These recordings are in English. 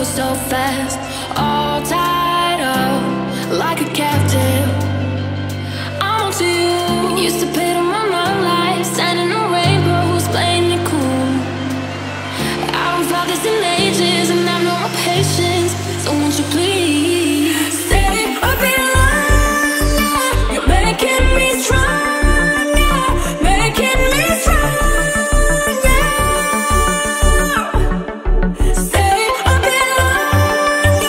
over so fast, all tied up like a captive. I'm on to you. Used to pay to my own life, standing on rainbows, playing it cool. I haven't felt this in ages, and I've no more patience. So won't you please stay a bit longer? You're making me stronger, making me stronger. Stay a bit longer.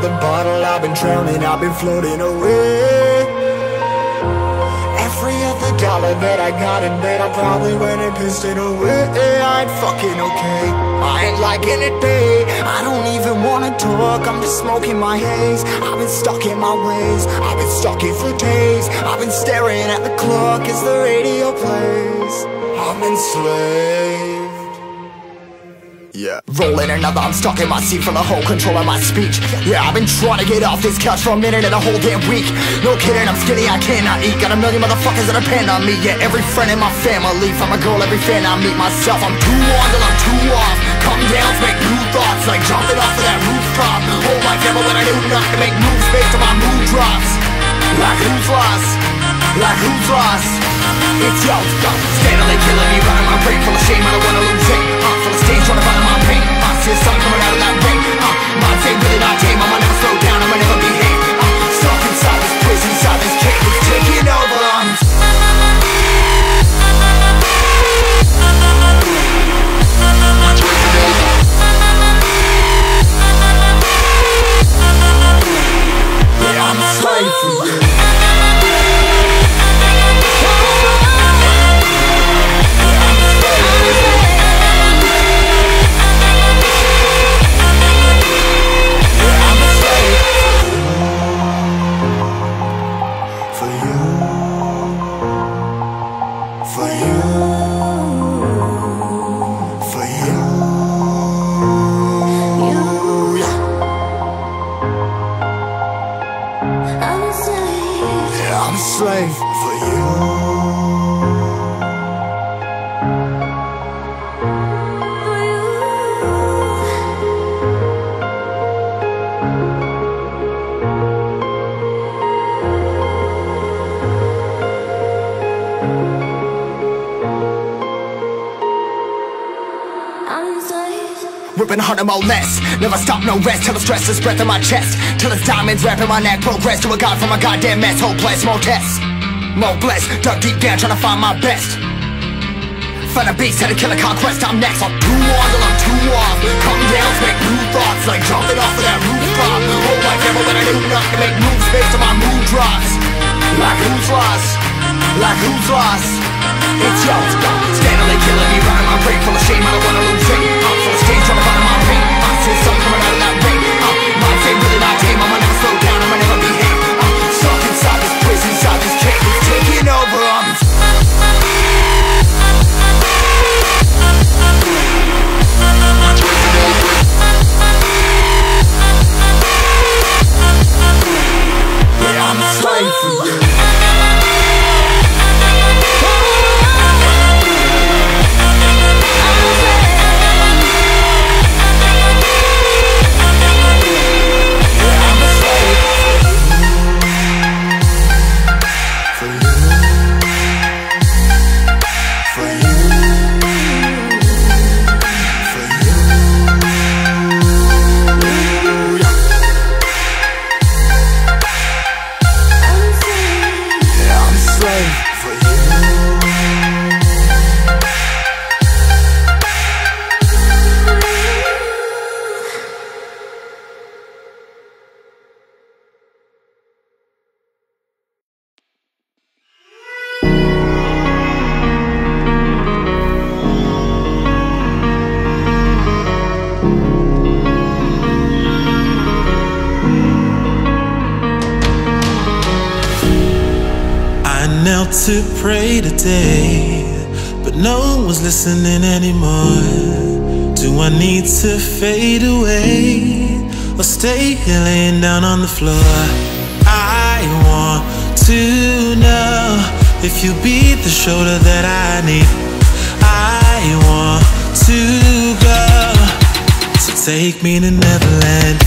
the bottle, I've been drowning, I've been floating away. Every other dollar that I got in bed, I probably went and pissed it away. I ain't fucking okay, I ain't liking it, babe. I don't even wanna talk, I'm just smoking my haze. I've been stuck in my ways, I've been stuck here for days. I've been staring at the clock as the radio plays. I'm enslaved. Yeah, rolling another, I'm stuck in my seat for the whole control of my speech. Yeah, I've been trying to get off this couch for a minute and a whole damn week. No kidding, I'm skinny, I cannot eat. Got a million motherfuckers that depend on me. Yeah, every friend in my family, from a girl, every fan I meet myself. I'm too on till I'm too off. Come down to make new thoughts, like jumping off of that rooftop. Hold my camera when I do not to make moves based on my mood drops. Like who's lost? Like who's lost? It's yo, steadily killing me, running my brain full of shame, I don't wanna lose it. Full of stage, trying to find my pain. See the sun coming out of that rain. Mind say really not tame, I'ma never slow down, I'ma never behave. Stuck inside this prison, inside this cage, it's taking over. Yeah, I'm a slave for you. Ripping harder, more less. Never stop, no rest. Till the stress is breath in my chest. Till it's diamonds wrapping my neck. Progress to a god from a goddamn mess. Hopeless, more tests, more blessed. Dug deep down trying to find my best. Find a beast, had to kill a conquest. I'm next. I'm too on till I'm too off. Come down to make new thoughts, like jumping off of that rooftop. Hold my camera when I do not to make moves based on my mood drops. Like who's lost? Like who's lost? It's yo, steadily killing me, running my brain full of shame, I don't wanna lose it. I'm full of stage, trying to find my pain. I see the sun coming out of that rain. Mind say really not tame, I'ma never slow down, I'ma never behave. Stuck inside this prison, inside this cage, it's taking over. Yeah, I'm a slave for you. To pray today, but no one's listening anymore. Do I need to fade away or stay here laying down on the floor? I want to know if you'll be the shoulder that I need. I want to go, so take me to Neverland.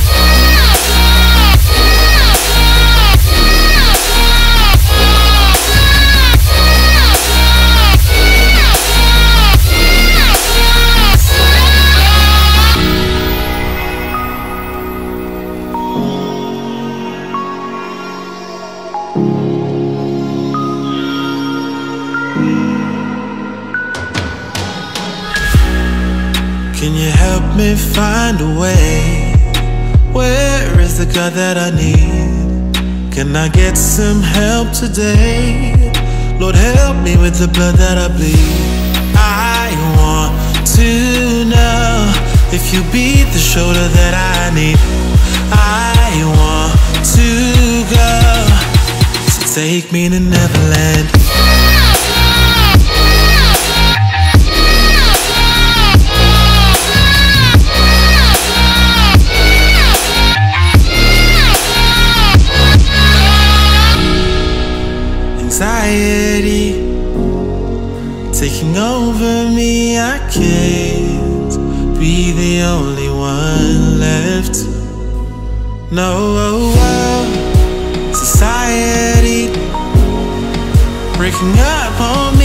Can you help me find a way? Where is is the God that I need. Can I get some help today? Lord, help me with the blood that I bleed. I want to know if you be the shoulder that I need. I want to go, so take me to Neverland. Anxiety taking over me, I can't be the only one left. No, society breaking up on